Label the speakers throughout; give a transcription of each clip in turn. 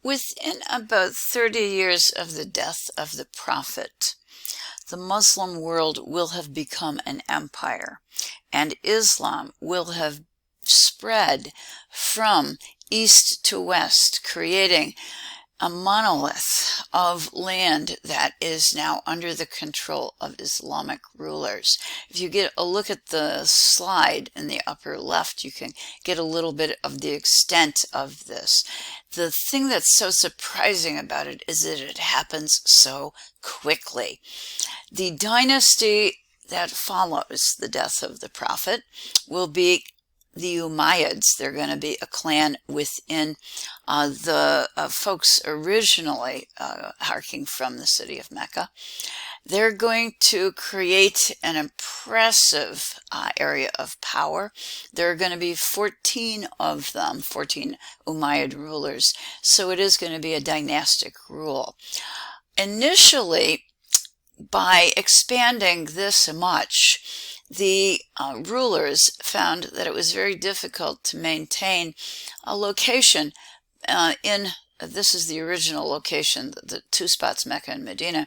Speaker 1: Within about 30 years of the death of the Prophet, the Muslim world will have become an empire, and Islam will have spread from east to west, creating a monolith of land that is now under the control of Islamic rulers. If you get a look at the slide in the upper left, you can get a little bit of the extent of this. The thing that's so surprising about it is that it happens so quickly. The dynasty that follows the death of the Prophet will be the Ummayads. They're going to be a clan within the folks originally harking from the city of Mecca. They're going to create an impressive area of power. There are going to be 14 of them, 14 Umayyad rulers, so it is going to be a dynastic rule. Initially, by expanding this much, the rulers found that it was very difficult to maintain a location this is the original location, the two spots, Mecca and Medina.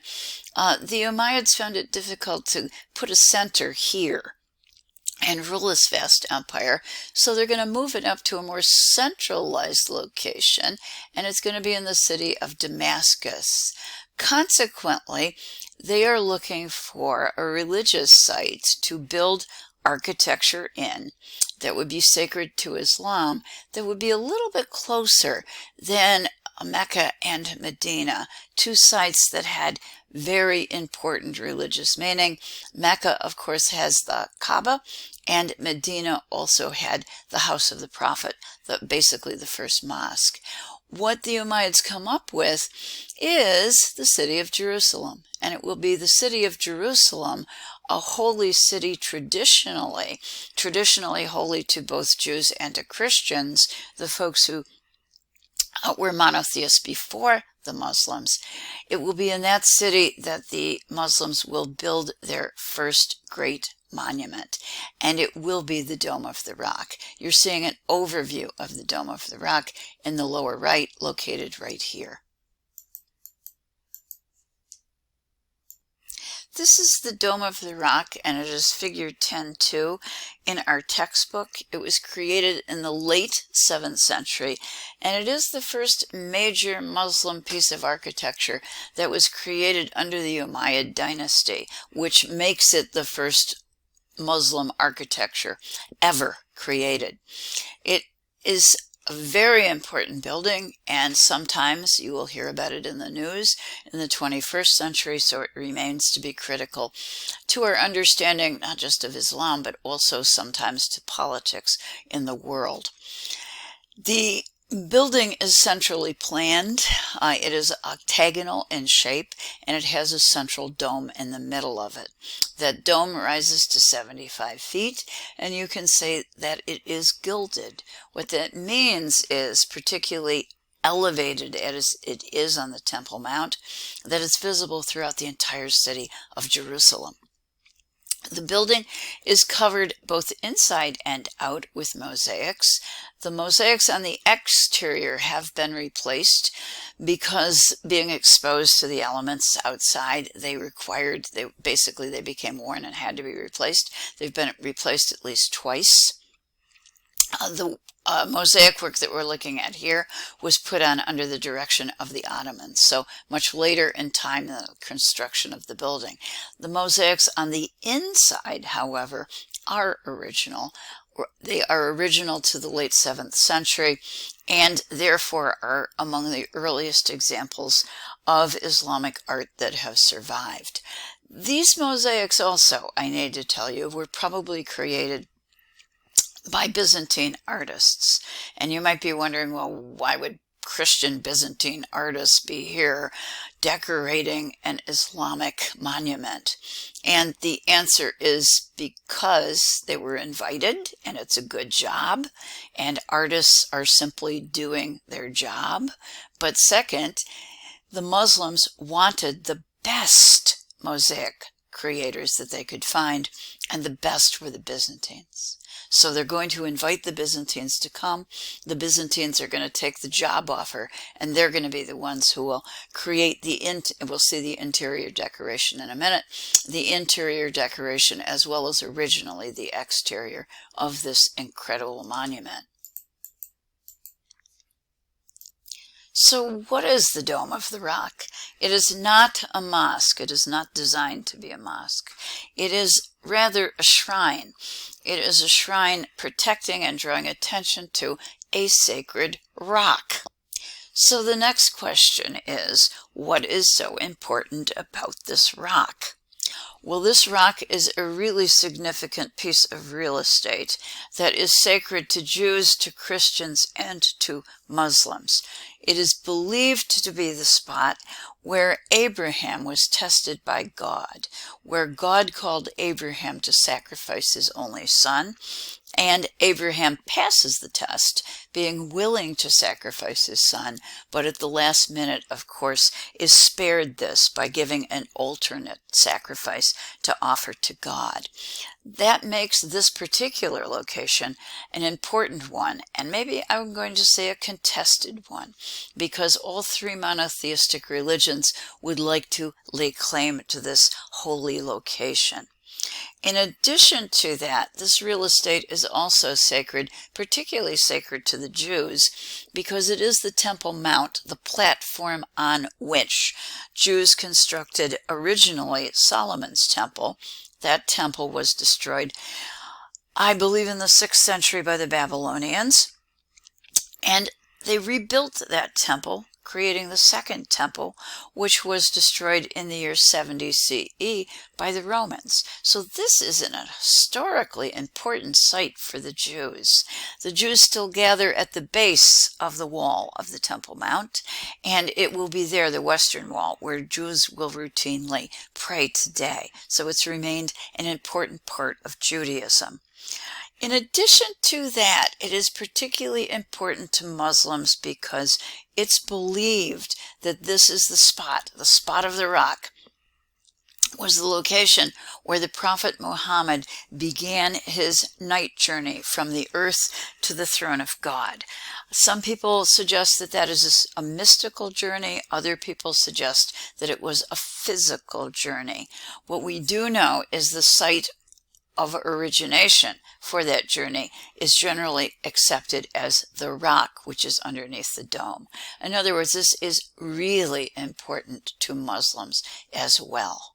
Speaker 1: The Umayyads found it difficult to put a center here and rule this vast empire, so they're going to move it up to a more centralized location, and it's going to be in the city of Damascus. Consequently, they are looking for a religious site to build architecture in that would be sacred to Islam, that would be a little bit closer than Mecca and Medina, two sites that had very important religious meaning. Mecca, of course, has the Kaaba, and Medina also had the house of the Prophet, basically the first mosque. What the Umayyads come up with is the city of Jerusalem, and it will be the city of Jerusalem, a holy city traditionally holy to both Jews and to Christians, the folks who were monotheists before the Muslims. It will be in that city that the Muslims will build their first great monument, and it will be the Dome of the Rock. You're seeing an overview of the Dome of the Rock in the lower right, located right here. This is the Dome of the Rock, and it is figure 10.2 in our textbook. It was created in the late 7th century, and it is the first major Muslim piece of architecture that was created under the Umayyad dynasty, which makes it the first Muslim architecture ever created. It is a very important building, and sometimes you will hear about it in the news in the 21st century, so it remains to be critical to our understanding not just of Islam, but also sometimes to politics in the world. The building is centrally planned. It is octagonal in shape, and it has a central dome in the middle of it. That dome rises to 75 feet, and you can say that it is gilded. What that means is, particularly elevated as it is on the Temple Mount, that it's visible throughout the entire city of Jerusalem. The building is covered both inside and out with mosaics. The mosaics on the exterior have been replaced because, being exposed to the elements outside, they became worn and had to be replaced. They've been replaced at least twice. The mosaic work that we're looking at here was put on under the direction of the Ottomans, so much later in time than the construction of the building. The mosaics on the inside, however, are original. They are original to the late 7th century, and therefore are among the earliest examples of Islamic art that have survived. These mosaics also, I need to tell you, were probably created by Byzantine artists. And you might be wondering, well, why would Christian Byzantine artists be here decorating an Islamic monument? And the answer is because they were invited, and it's a good job, and artists are simply doing their job. But second, the Muslims wanted the best mosaic creators that they could find, and the best were the Byzantines. So they're going to invite the Byzantines to come. The Byzantines are going to take the job offer, and they're going to be the ones who will create we'll see the interior decoration in a minute, the interior decoration as well as originally the exterior of this incredible monument. So what is the Dome of the Rock? It is not a mosque. It is not designed to be a mosque. It is rather a shrine. It is a shrine protecting and drawing attention to a sacred rock. So the next question is, what is so important about this rock? Well, this rock is a really significant piece of real estate that is sacred to Jews, to Christians, and to Muslims. It is believed to be the spot where Abraham was tested by God, where God called Abraham to sacrifice his only son, and Abraham passes the test, being willing to sacrifice his son, but at the last minute, of course, is spared this by giving an alternate sacrifice to offer to God. That makes this particular location an important one, and maybe I'm going to say a contested one, because all three monotheistic religions would like to lay claim to this holy location. In addition to that, this real estate is also sacred, particularly sacred to the Jews, because it is the Temple Mount, the platform on which Jews constructed originally Solomon's temple. That temple was destroyed, I believe, in the 6th century by the Babylonians, and they rebuilt that temple, creating the second temple, which was destroyed in the year 70 CE by the Romans. So this is an historically important site for the Jews. The Jews still gather at the base of the wall of the Temple Mount, and it will be there, the western wall, where Jews will routinely pray today. So it's remained an important part of Judaism. In addition to that, it is particularly important to Muslims because it's believed that this is the spot of the rock, was the location where the Prophet Muhammad began his night journey from the earth to the throne of God. Some people suggest that that is a mystical journey. Other people suggest that it was a physical journey. What we do know is the site of origination for that journey is generally accepted as the rock, which is underneath the dome. In other words, this is really important to Muslims as well.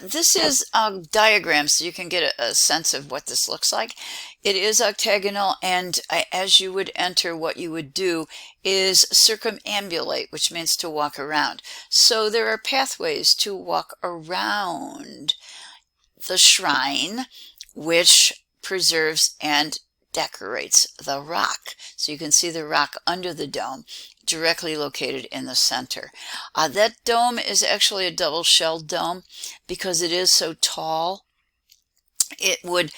Speaker 1: This is a diagram so you can get a sense of what this looks like. It is octagonal, and as you would enter, what you would do is circumambulate, which means to walk around. So there are pathways to walk around the shrine, which preserves and decorates the rock. So you can see the rock under the dome, directly located in the center. That dome is actually a double-shelled dome because it is so tall. It would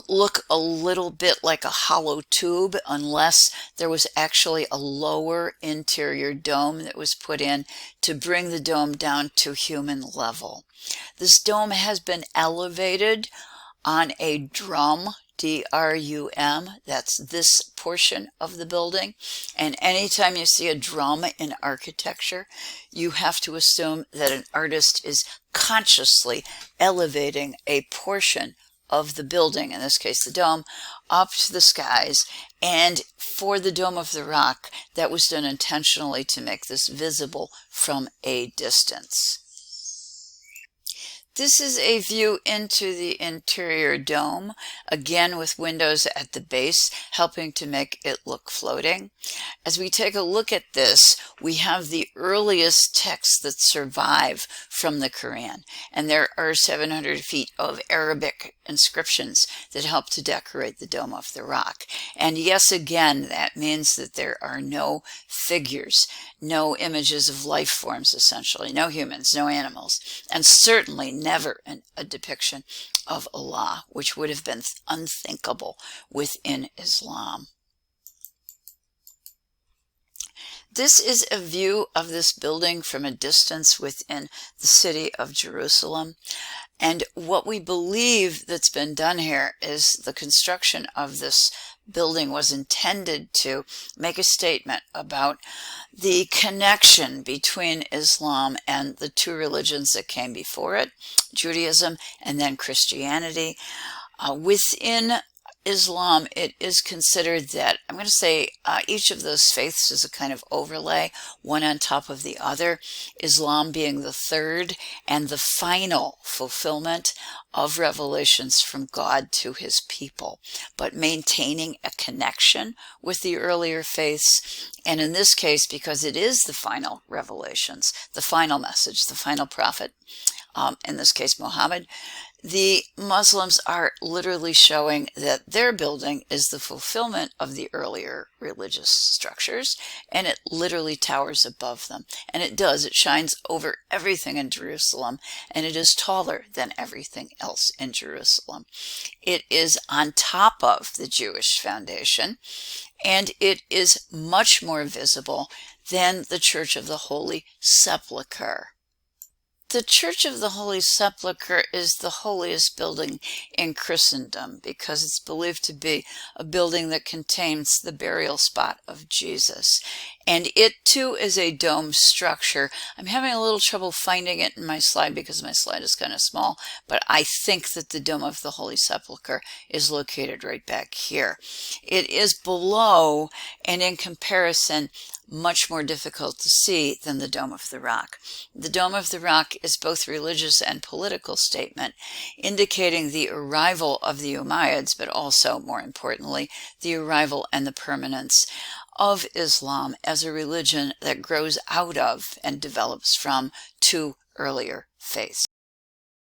Speaker 1: look a little bit like a hollow tube unless there was actually a lower interior dome that was put in to bring the dome down to human level. This dome has been elevated on a drum, D-R-U-M, that's this portion of the building. And anytime you see a drum in architecture, you have to assume that an artist is consciously elevating a portion of the building, in this case the dome, up to the skies. And for the Dome of the Rock, that was done intentionally to make this visible from a distance. This is a view into the interior dome, again with windows at the base, helping to make it look floating. As we take a look at this, we have the earliest texts that survive from the Quran, and there are 700 feet of Arabic inscriptions that help to decorate the Dome of the Rock. And yes, again, that means that there are no figures, no images of life forms, essentially, no humans, no animals, and certainly never a depiction of Allah, which would have been unthinkable within Islam. This is a view of this building from a distance within the city of Jerusalem. And what we believe that's been done here is the construction of this building was intended to make a statement about the connection between Islam and the two religions that came before it, Judaism and then Christianity. Within Islam, it is considered that, I'm going to say each of those faiths is a kind of overlay, one on top of the other, Islam being the third and the final fulfillment of revelations from God to his people, but maintaining a connection with the earlier faiths. And in this case, because it is the final revelations, the final message, the final prophet, in this case Muhammad, the Muslims are literally showing that their building is the fulfillment of the earlier religious structures, and it literally towers above them. And it does. It shines over everything in Jerusalem, and it is taller than everything else in Jerusalem. It is on top of the Jewish foundation, and it is much more visible than the Church of the Holy Sepulchre. The Church of the Holy Sepulchre is the holiest building in Christendom because it's believed to be a building that contains the burial spot of Jesus. And it too is a dome structure. I'm having a little trouble finding it in my slide because my slide is kind of small, but I think that the Dome of the Holy Sepulchre is located right back here. It is below, and in comparison, much more difficult to see than the Dome of the Rock. The Dome of the Rock is both religious and political statement, indicating the arrival of the Ummayads, but also, more importantly, the arrival and the permanence of Islam as a religion that grows out of and develops from two earlier faiths.